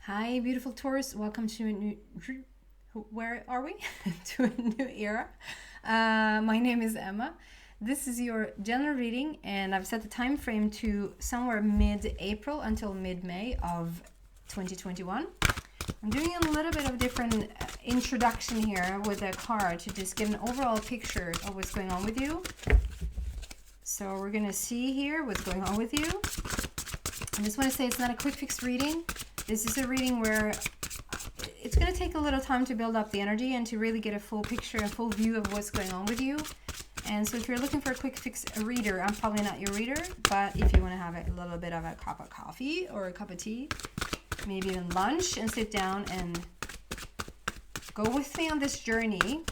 Hi, beautiful Taurus. Welcome to a new. Where are we? To a new era. My name is Emma. This is your general reading, and I've set the time frame to somewhere mid-April until mid-May of 2021. I'm doing a little bit of different introduction here with a card to just get an overall picture of what's going on with you. So we're going to see here what's going on with you. I just want to say it's not a quick fix reading. This is a reading where it's going to take a little time to build up the energy and to really get a full picture and full view of what's going on with you. And so if you're looking for a quick fix reader, I'm probably not your reader, but if you want to have a little bit of a cup of coffee or a cup of tea, maybe even lunch, and sit down and go with me on this journey.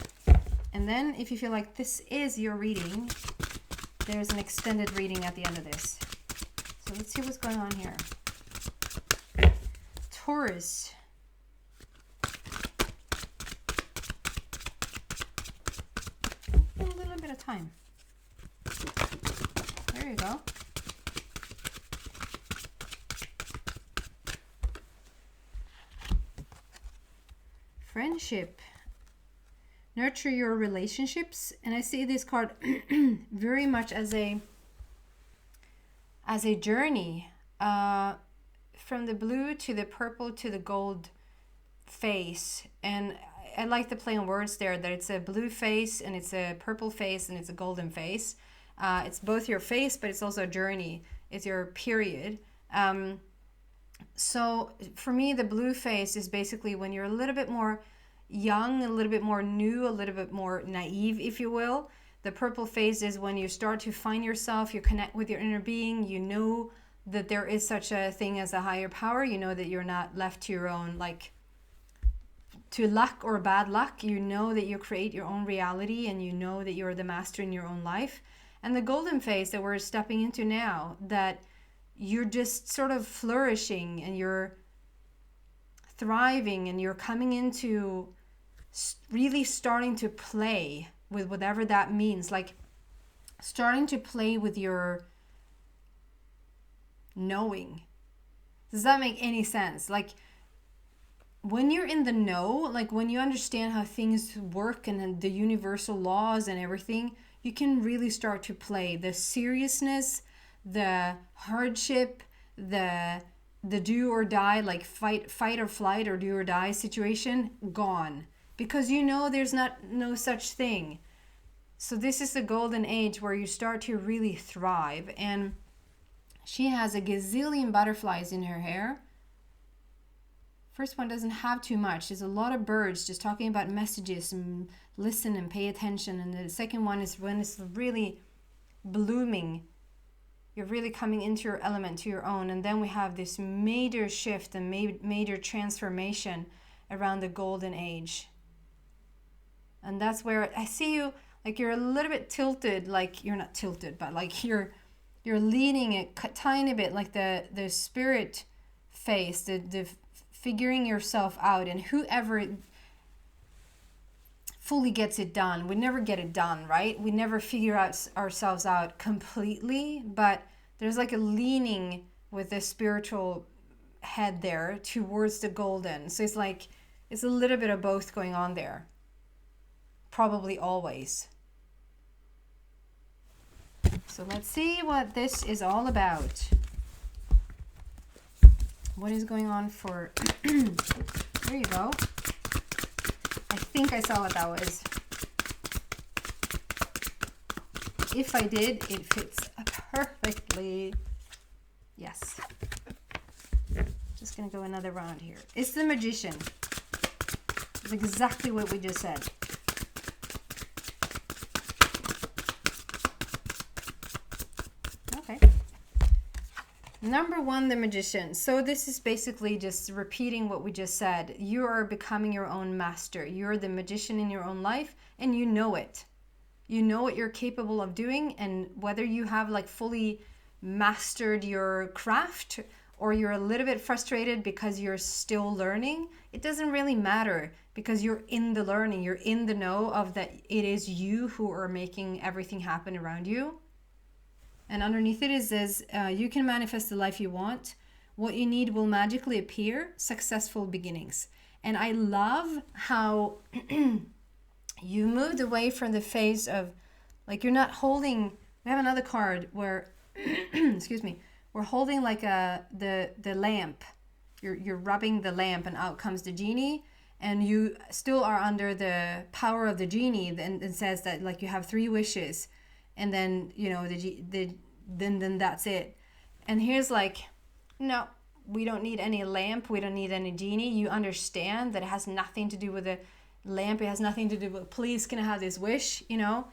And then if you feel like this is your reading, there's an extended reading at the end of this. So let's see what's going on here. Taurus. A little bit of time. There you go. Friendship. Nurture your relationships. And I see this card very much as a journey. From the blue to the purple to the gold face. And I like the play on words there, that it's a blue face and it's a purple face and it's a golden face. It's both your face, but it's also a journey. It's your period. So for me, the blue face is basically when you're a little bit more young, a little bit more new, a little bit more naive, if you will. The purple face is when you start to find yourself, you connect with your inner being, you know that there is such a thing as a higher power. You know that you're not left to your own, like, to luck or bad luck. You know that you create your own reality, and you know that you're the master in your own life. And the golden phase that we're stepping into now, that you're just sort of flourishing and you're thriving and you're coming into really starting to play with whatever that means, like starting to play with your knowing. Does that make any sense? Like when you're in the know, like when you understand how things work and the universal laws and everything, you can really start to play. The seriousness, the hardship, the do or die, like fight or flight or do or die situation, gone. Because you know there's no such thing. So this is the golden age where you start to really thrive. And she has a gazillion butterflies in her hair. First one doesn't have too much. There's a lot of birds just talking about messages and listen and pay attention. And the second one is when it's really blooming. You're really coming into your element, to your own. And then we have this major shift and major transformation around the golden age. And that's where I see you, like you're a little bit tilted, like you're not tilted, but like you're leaning a tiny bit, like the spirit face, the figuring yourself out, and whoever fully gets it done. We never get it done, right? We never figure out ourselves out completely, but there's like a leaning with the spiritual head there towards the golden. So it's like, it's a little bit of both going on there. Probably always. So let's see what this is all about. What is going on for... There you go. I think I saw what that was. If I did, it fits perfectly. Yes. Just going to go another round here. It's the Magician. It's exactly what we just said. Okay. Number one, the Magician. So this is basically just repeating what we just said. You are becoming your own master. You're the magician in your own life, and you know it. You know what you're capable of doing, and whether you have like fully mastered your craft or you're a little bit frustrated because you're still learning, it doesn't really matter, because you're in the learning. You're in the know of that it is you who are making everything happen around you. And underneath it says, you can manifest the life you want What you need will magically appear. Successful beginnings. And I love how you moved away from the phase of, like, you're not holding. We have another card where excuse me, we're holding like the lamp. You're rubbing the lamp and out comes the genie, and you still are under the power of the genie. And it says that, like, you have 3 wishes, and then, you know, then that's it. And here's like, no, we don't need any lamp, we don't need any genie. You understand that it has nothing to do with the lamp, it has nothing to do with, please can I have this wish, you know.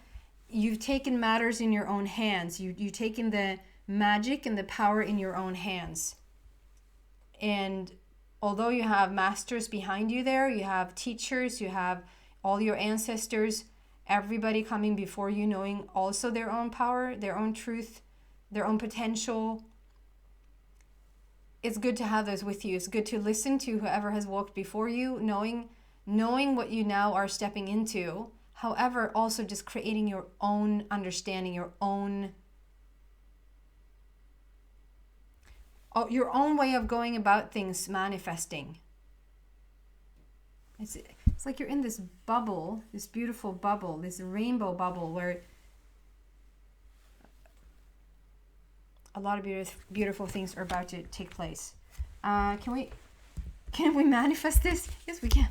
You've taken matters in your own hands. You've taken the magic and the power in your own hands. And although you have masters behind you there, you have teachers, you have all your ancestors, everybody coming before you, knowing also their own power, their own truth, their own potential. It's good to have those with you. It's good to listen to whoever has walked before you, knowing what you now are stepping into. However, also just creating your own understanding, your own way of going about things, manifesting. It's like you're in this bubble, this beautiful bubble, this rainbow bubble, where a lot of beautiful things are about to take place. Can we manifest this? Yes, we can.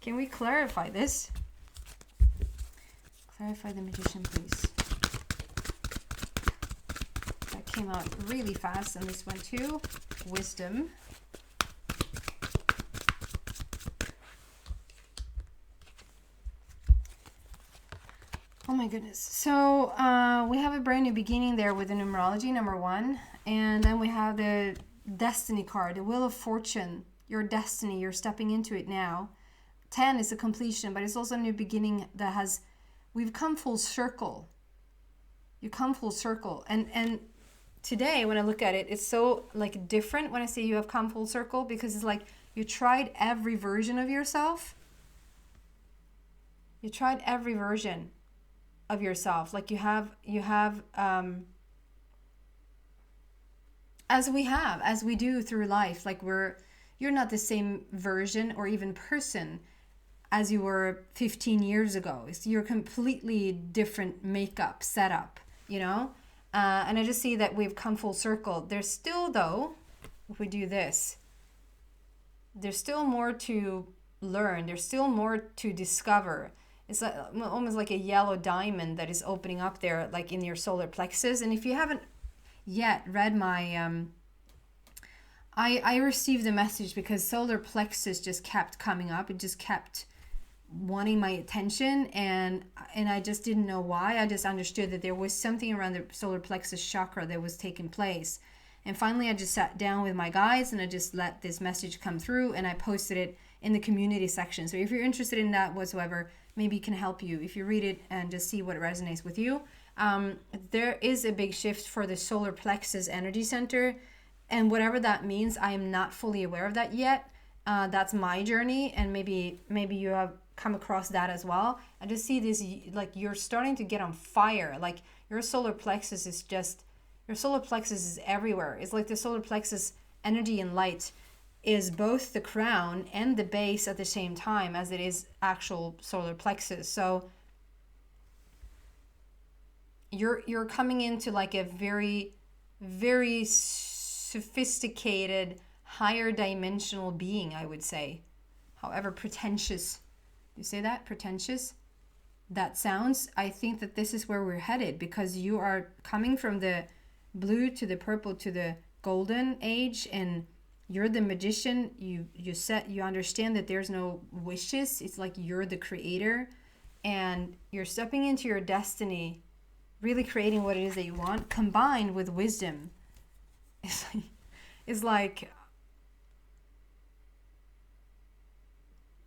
Can we clarify this? Clarify the Magician, please. That came out really fast, and this one too. Wisdom. Oh my goodness. So we have a brand new beginning there with the numerology, number 1. And then we have the destiny card, the Wheel of Fortune. Your destiny, you're stepping into it now. 10 is a completion, but it's also a new beginning that has, we've come full circle. You come full circle. And today when I look at it, it's so like different when I say you have come full circle, because it's like you tried every version of yourself. You tried every version of yourself. Like you have as we do through life, like you're not the same version or even person as you were 15 years ago. You're completely different makeup, setup, you know? And I just see that we've come full circle. There's still, though, if we do this, there's still more to learn. There's still more to discover. It's like, almost like a yellow diamond that is opening up there, like in your solar plexus. And if you haven't yet read my... I received a message because solar plexus just kept coming up. It just kept wanting my attention, and I just didn't know why. I just understood that there was something around the solar plexus chakra that was taking place. And finally, I just sat down with my guides and I just let this message come through, and I posted it in the community section. So if you're interested in that whatsoever, maybe it can help you if you read it and just see what resonates with you. There is a big shift for the solar plexus energy center, and whatever that means, I am not fully aware of that yet. That's my journey, and maybe you have come across that as well. I just see this, like you're starting to get on fire. Like your solar plexus is everywhere. It's like the solar plexus energy and light is both the crown and the base at the same time as it is actual solar plexus. So you're coming into like a very, very sophisticated, higher dimensional being, I would say. However pretentious, you say that? Pretentious? That sounds, I think that this is where we're headed, because you are coming from the blue to the purple to the golden age, and you're the magician. You understand that there's no wishes. It's like you're the creator, and you're stepping into your destiny, really creating what it is that you want, combined with wisdom. It's like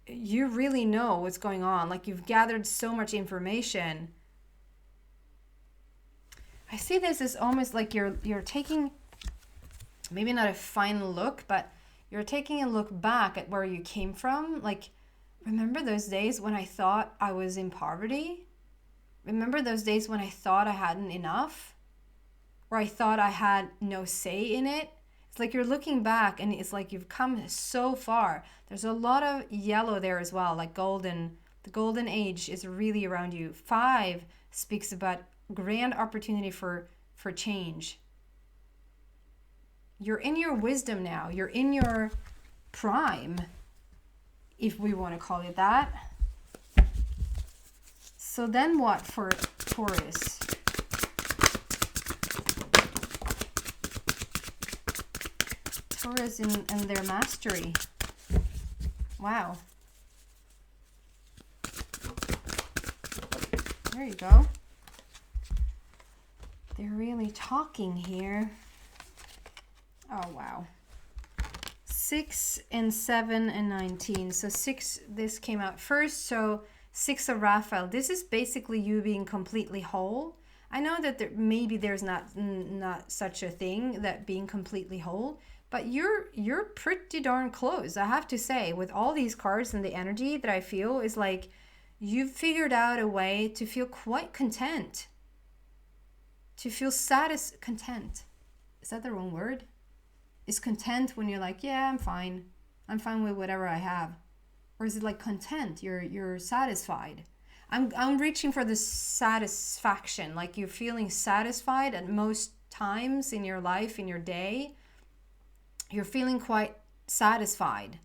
you really know what's going on. Like you've gathered so much information. I see this as almost like you're taking, maybe not a final look, but you're taking a look back at where you came from. Like, remember those days when I thought I was in poverty? Remember those days when I thought I hadn't enough? Or I thought I had no say in it? It's It's like you're looking back and it's like you've come so far. There's a lot of yellow there as well, like golden. The golden age is really around you. 5 speaks about grand opportunity for change. You're in your wisdom now. You're in your prime, if we want to call it that. So then what for Taurus? Taurus and their mastery. Wow. There you go. They're really talking here. Oh, wow. 6 and 7 and 19. So 6, this came out first. So 6 of Raphael. This is basically you being completely whole. I know that maybe there's not such a thing, that being completely whole, but you're pretty darn close, I have to say, with all these cards, and the energy that I feel is like you've figured out a way to feel quite content. To feel content. Is that the wrong word? Is content when you're like, yeah, I'm fine. I'm fine with whatever I have. Or is it like content? You're satisfied. I'm reaching for the satisfaction. Like you're feeling satisfied at most times in your life, in your day. You're feeling quite satisfied.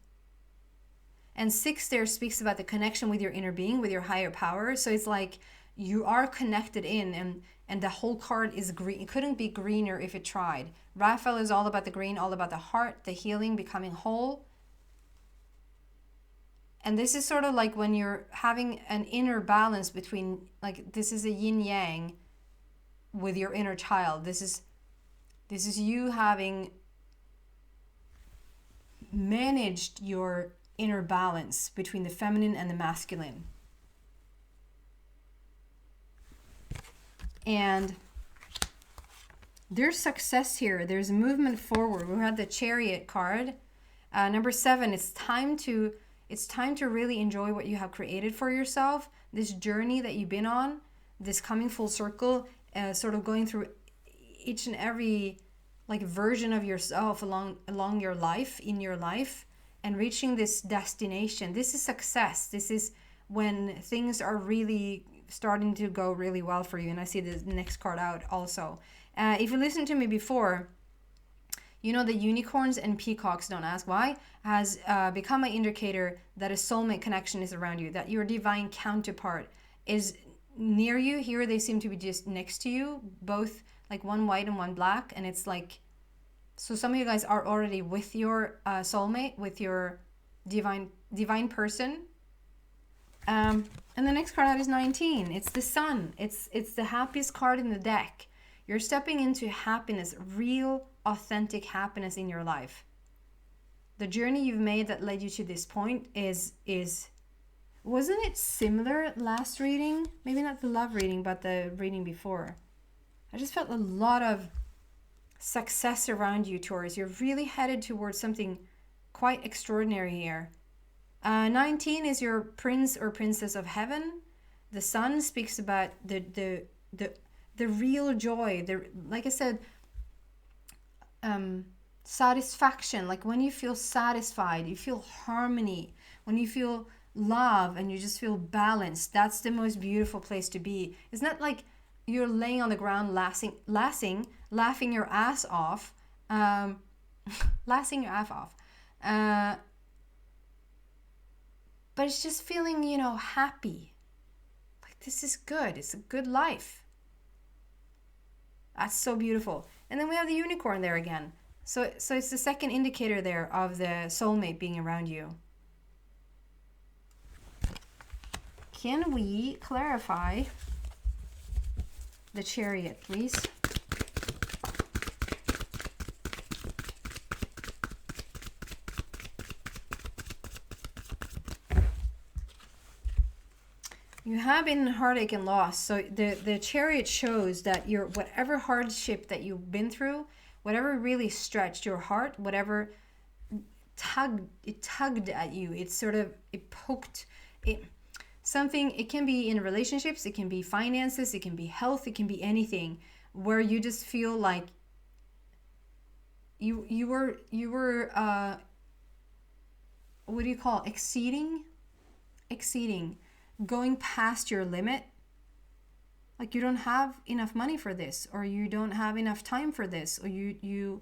And 6 there speaks about the connection with your inner being, with your higher power. So it's like you are connected in, and the whole card is green. It couldn't be greener if it tried. Raphael is all about the green, all about the heart, the healing, becoming whole. And this is sort of like when you're having an inner balance between, like, this is a yin yang with your inner child. This is you having managed your inner balance between the feminine and the masculine. And there's success here. There's movement forward. We had the Chariot card. Number 7, it's time to really enjoy what you have created for yourself. This journey that you've been on, this coming full circle, sort of going through each and every like version of yourself along your life, in your life, and reaching this destination. This is success. This is when things are really starting to go really well for you. And I see the next card out also. If you listened to me before, you know the unicorns and peacocks, don't ask why, has become an indicator that a soulmate connection is around you, that your divine counterpart is near you. Here they seem to be just next to you, both like one white and one black. And it's like, so some of you guys are already with your soulmate, with your divine person. And the next card out is 19. It's the Sun. It's the happiest card in the deck. You're stepping into happiness, real, authentic happiness in your life. The journey you've made that led you to this point is wasn't it similar last reading? Maybe not the love reading, but the reading before. I just felt a lot of success around you, Taurus. You're really headed towards something quite extraordinary here. 19 is your prince or princess of heaven. The Sun speaks about the real joy. Like I said, satisfaction. Like when you feel satisfied, you feel harmony. When you feel love and you just feel balanced, that's the most beautiful place to be. It's not like you're laying on the ground laughing your ass off, laughing your ass off. But it's just feeling, happy. Like this is good. It's a good life. That's so beautiful. And then we have the unicorn there again. So it's the second indicator there of the soulmate being around you. Can we clarify the Chariot, please? You have been in heartache and loss. So the Chariot shows that your whatever hardship that you've been through, whatever really stretched your heart, whatever tugged at you, it poked it. Something, it can be in relationships, it can be finances, it can be health, it can be anything where you just feel like you were what do you call it? Exceeding, going past your limit. Like you don't have enough money for this, or you don't have enough time for this, or you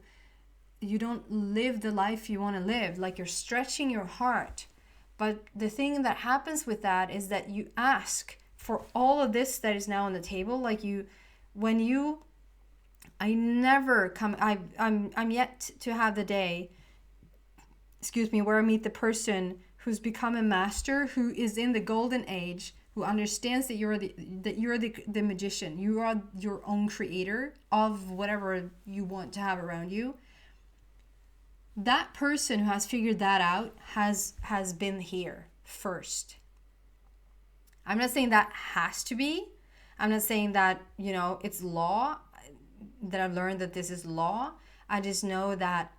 don't live the life you want to live. Like you're stretching your heart. But the thing that happens with that is that you ask for all of this that is now on the table. Like I'm yet to have the day, where I meet the person who's become a master, who is in the golden age, who understands that you're the magician. You are your own creator of whatever you want to have around you. That person who has figured that out has been here first. I'm not saying that has to be. I'm not saying that, it's law, that I've learned that this is law. I just know that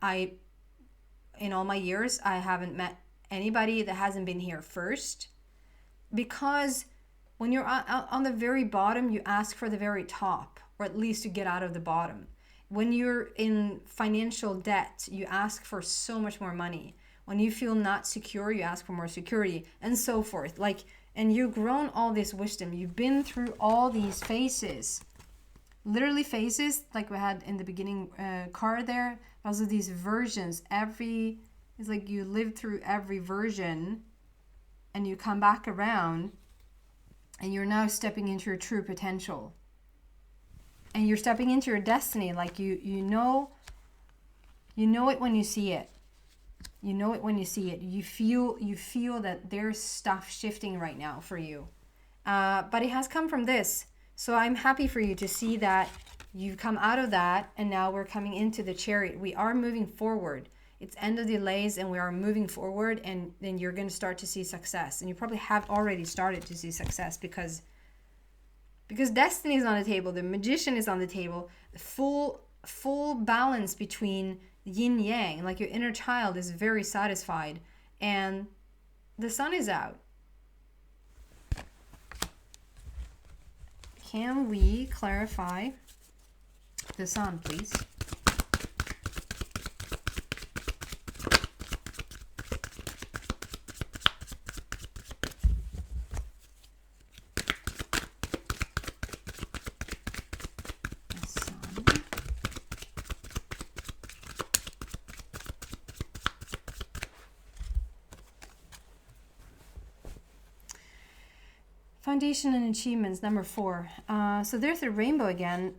in all my years, I haven't met anybody that hasn't been here first. Because when you're on the very bottom, you ask for the very top, or at least to get out of the bottom. When you're in financial debt, you ask for so much more money. When you feel not secure, you ask for more security, and so forth. And you've grown all this wisdom. You've been through all these phases. Literally phases, like we had in the beginning card there. Also these versions. It's like you live through every version, and you come back around, and you're now stepping into your true potential. And you're stepping into your destiny. Like you know it when you see it. You know it when you see it. You feel that there's stuff shifting right now for you. But it has come from this. So I'm happy for you to see that you've come out of that, and now we're coming into the Chariot. We are moving forward. It's end of delays, and we are moving forward, and then you're going to start to see success. And you probably have already started to see success because destiny is on the table. The magician is on the table. The full balance between yin yang, like your inner child is very satisfied, and the sun is out. Can we clarify the sun, please? Foundation and achievements, number 4. So there's the rainbow again.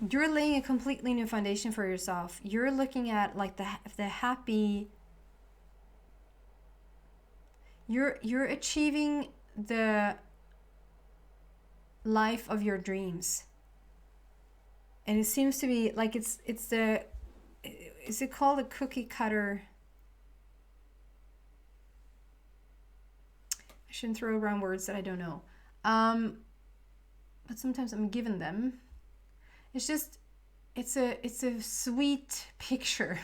You're laying a completely new foundation for yourself. You're looking at like the happy. You're achieving the life of your dreams. And it seems to be like is it called a cookie cutter? I shouldn't throw around words that I don't know. But sometimes I'm given them. It's a sweet picture.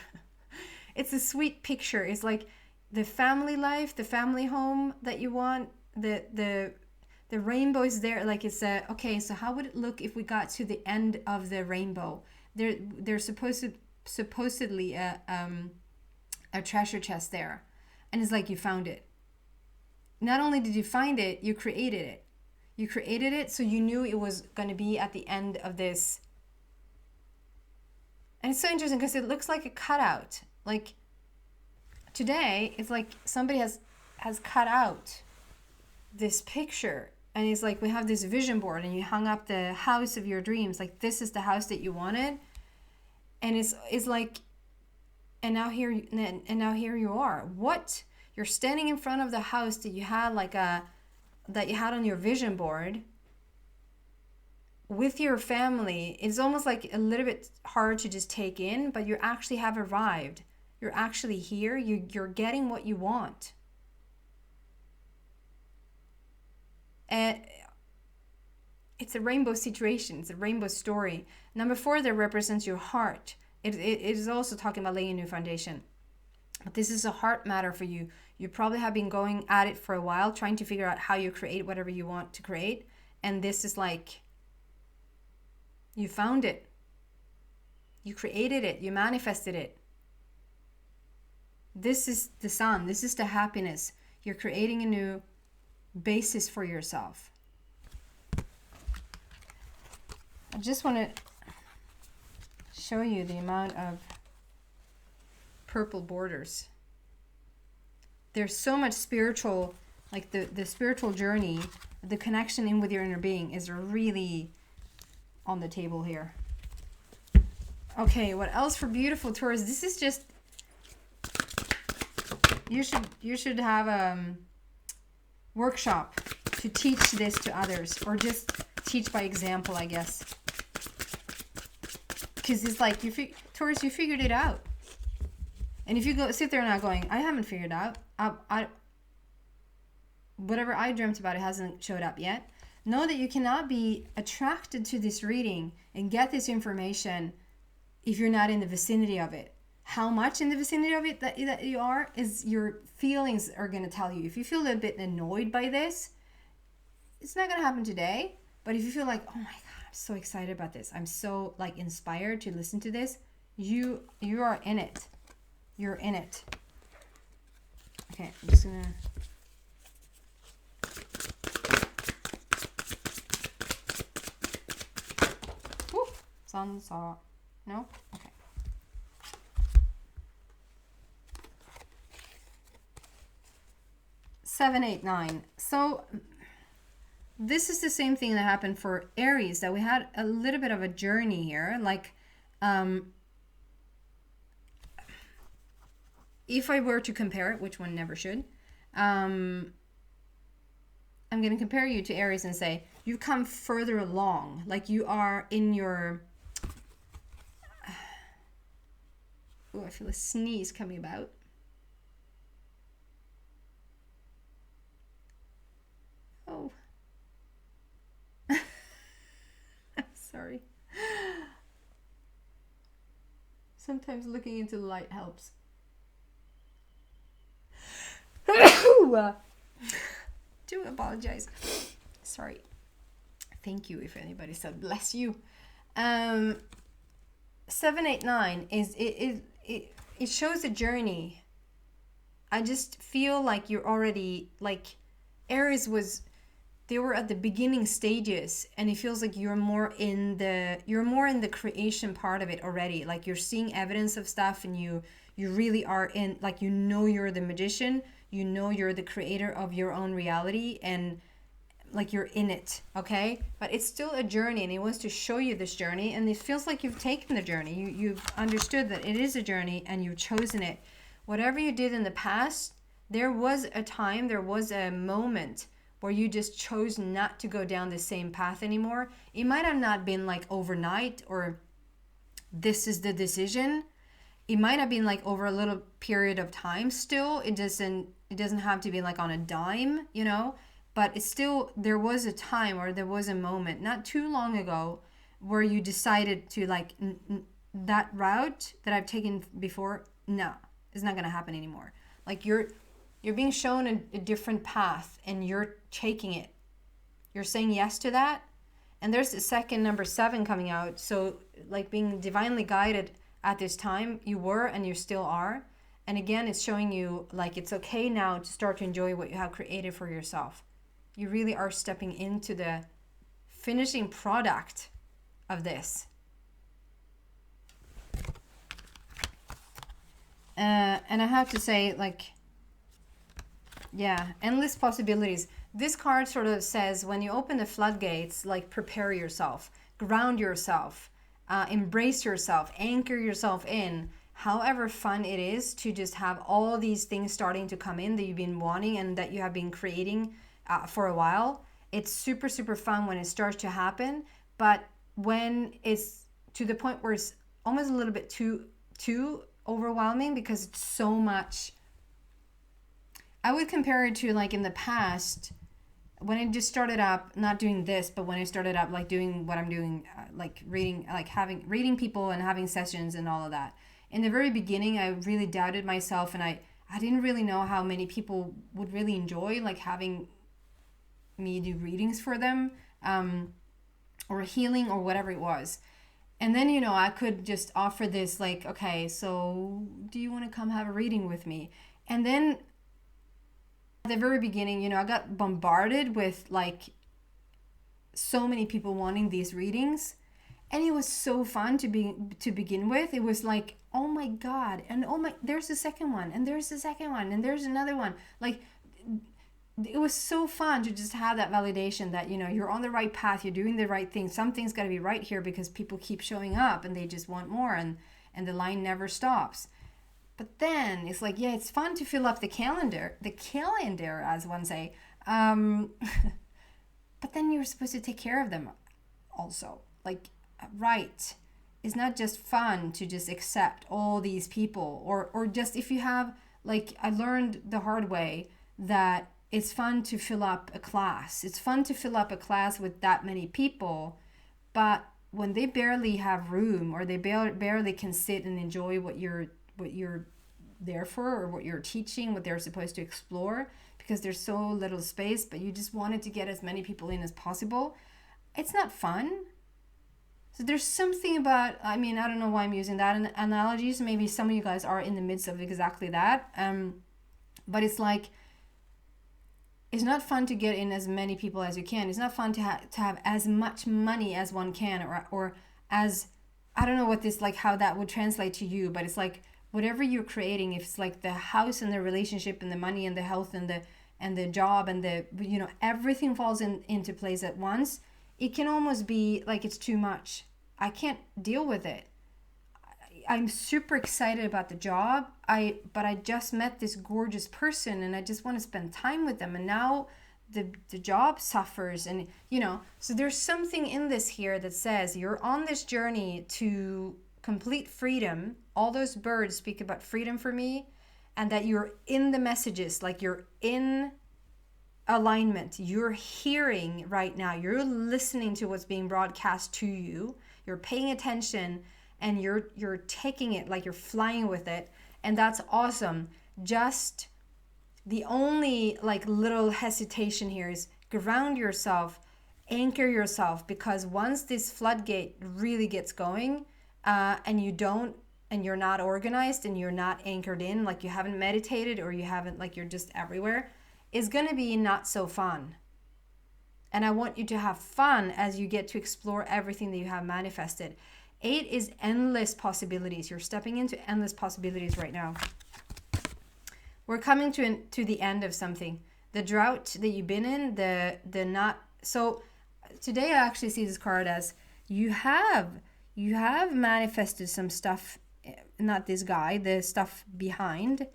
It's a sweet picture. It's like the family life, the family home that you want, the rainbow is there. Like it's okay, so how would it look if we got to the end of the rainbow? There's supposedly a treasure chest there. And it's like you found it. Not only did you find it, you created it. You created it so you knew it was going to be at the end of this. And it's so interesting because it looks like a cutout. Like today, it's like somebody has cut out this picture. And it's like we have this vision board and you hung up the house of your dreams. Like this is the house that you wanted. And it's like, and now here you are. What? You're standing in front of the house that you had that you had on your vision board with your family. It's almost like a little bit hard to just take in, but you actually have arrived. You're actually here. You're getting what you want. And it's a rainbow situation. It's a rainbow story. Number 4 there represents your heart. It is also talking about laying a new foundation. But this is a heart matter for you. You probably have been going at it for a while, trying to figure out how you create whatever you want to create. And this is like, you found it. You created it. You manifested it. This is the sun. This is the happiness. You're creating a new basis for yourself. I just want to show you the amount of purple borders. There's so much spiritual, like the spiritual journey, the connection in with your inner being is really on the table here. Okay, what else for beautiful Taurus? This is just, you should have a workshop to teach this to others, or just teach by example, I guess. Because it's like, Taurus, you figured it out. And if you go sit there not going, I haven't figured out, whatever I dreamt about, it hasn't showed up yet. Know that you cannot be attracted to this reading and get this information if you're not in the vicinity of it. How much in the vicinity of it that you are is your feelings are going to tell you. If you feel a bit annoyed by this, it's not going to happen today. But if you feel like, oh my God, I'm so excited about this, I'm so like inspired to listen to this, you are in it. You're in it. Okay, I'm just gonna. Woo! Sun saw. No? Okay. Seven, 8, 9. So this is the same thing that happened for Aries, that we had a little bit of a journey here. Like, if I were to compare it, which one never should, I'm going to compare you to Aries and say, you've come further along. Like you are in your... Oh, I feel a sneeze coming about. Oh. Sorry. Sometimes looking into the light helps. Do apologize. Sorry. Thank you if anybody said bless you. 7, 8, 9 is it shows a journey. I just feel like you're already, like Aries was, they were at the beginning stages, and it feels like you're more in the creation part of it already. Like you're seeing evidence of stuff, and you really are in, like, you know, you're the magician, you know, you're the creator of your own reality, and like you're in it, okay? But it's still a journey, and it wants to show you this journey, and it feels like you've taken the journey. You've understood that it is a journey, and you've chosen it. Whatever you did in the past, there was a time, there was a moment where you just chose not to go down the same path anymore. It might have not been like overnight, or this is the decision. It might have been like over a little period of time still. It doesn't have to be like on a dime, you know? But it's still, there was a time, or there was a moment not too long ago where you decided to like, that route that I've taken before, no, it's not going to happen anymore. Like you're being shown a different path, and you're taking it. You're saying yes to that. And there's the second number 7 coming out. So like being divinely guided at this time, you were and you still are. And again, it's showing you like it's okay now to start to enjoy what you have created for yourself. You really are stepping into the finishing product of this. And I have to say, like, yeah, endless possibilities. This card sort of says, when you open the floodgates, like, prepare yourself, ground yourself, embrace yourself, anchor yourself in. However fun it is to just have all these things starting to come in that you've been wanting and that you have been creating for a while. It's super, super fun when it starts to happen. But when it's to the point where it's almost a little bit too overwhelming, because it's so much. I would compare it to, like, in the past, when I just started up, not doing this, but when I started up, like, doing what I'm doing, like reading, like reading people and having sessions and all of that. In the very beginning, I really doubted myself, and I didn't really know how many people would really enjoy, like, having me do readings for them, or healing, or whatever it was. And then, you know, I could just offer this like, okay, so do you want to come have a reading with me? And then at the very beginning, you know, I got bombarded with like so many people wanting these readings. And it was so fun to begin with. It was like, oh my God, and oh my, there's the second one, and there's the second one, and there's another one. Like, it was so fun to just have that validation that, you know, you're on the right path, you're doing the right thing. Something's got to be right here because people keep showing up and they just want more, and the line never stops. But then it's like, yeah, it's fun to fill up the calendar, as one say. But then you're supposed to take care of them also. Like, right, it's not just fun to just accept all these people, or just if you have, like, I learned the hard way that it's fun to fill up a class. It's fun to fill up a class with that many people, but when they barely have room, or they barely can sit and enjoy what you're there for, or what you're teaching, what they're supposed to explore, because there's so little space, but you just wanted to get as many people in as possible, it's not fun. So there's something about, I mean, I don't know why I'm using that analogy. So maybe some of you guys are in the midst of exactly that. But it's like, it's not fun to get in as many people as you can. It's not fun to have as much money as one can, or as, I don't know what this, like how that would translate to you, but it's like whatever you're creating, if it's like the house and the relationship and the money and the health and the job and the, you know, everything falls into place at once, it can almost be like it's too much. I can't deal with it. I'm super excited about the job. But I just met this gorgeous person and I just want to spend time with them. And now the job suffers, and, you know, so there's something in this here that says you're on this journey to complete freedom. All those birds speak about freedom for me, and that you're in the messages, like you're in alignment. You're hearing right now. You're listening to what's being broadcast to you. You're paying attention, and you're taking it, like you're flying with it, and that's awesome. Just the only like little hesitation here is ground yourself, anchor yourself, because once this floodgate really gets going, and you're not organized and you're not anchored in, like you haven't meditated, or you haven't, like you're just everywhere, is going to be not so fun. And I want you to have fun as you get to explore everything that you have manifested. 8 is endless possibilities. You're stepping into endless possibilities right now. We're coming to the end of something. The drought that you've been in, the not. So today I actually see this card as you have manifested some stuff, not this guy, the stuff behind.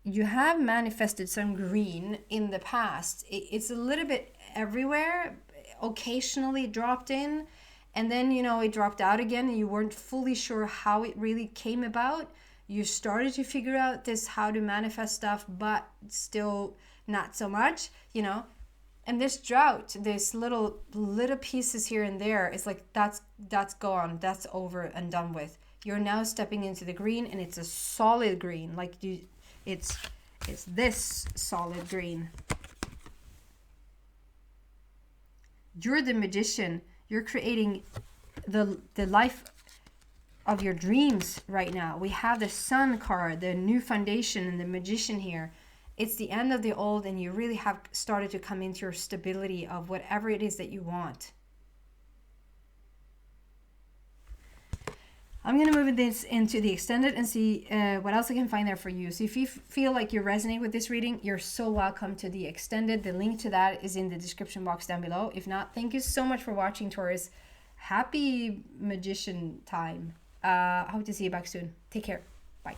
You have manifested some green in the past. It's a little bit everywhere, occasionally dropped in, and then, you know, it dropped out again, and you weren't fully sure how it really came about. You started to figure out this, how to manifest stuff, but still not so much, you know. And this drought, this little pieces here and there, it's like that's gone, that's over and done with. You're now stepping into the green, and it's a solid green, like it's this solid green. You're the magician. You're creating the life of your dreams right now. We have the Sun card, the new foundation, and the magician here. It's the end of the old, and you really have started to come into your stability of whatever it is that you want. I'm going to move this into the extended and see what else I can find there for you. So if you feel like you resonate with this reading, you're so welcome to the extended. The link to that is in the description box down below. If not, thank you so much for watching, Taurus. Happy magician time. Hope to see you back soon. Take care. Bye.